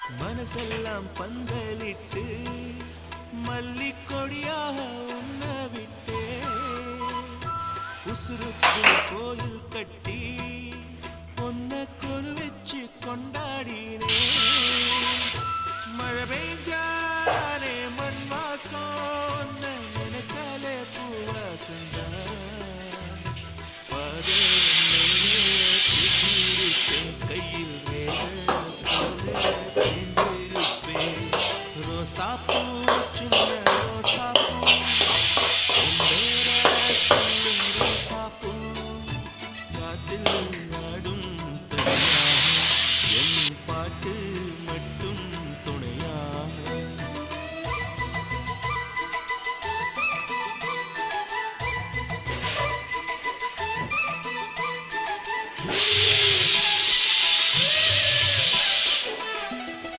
மனசெல்லாம் பந்தலிட்டு மல்லிக்கொடியாக உன்ன விட்டே உசுருக்குள் கோயில் கட்டி பொன்ன கொலு வச்சு கொண்டாடினே மழை பெய்ஞ்சாலே மண் வாசம் நினைச்சாலே பூவாசந்தான் கையில் ரோசாப்பூ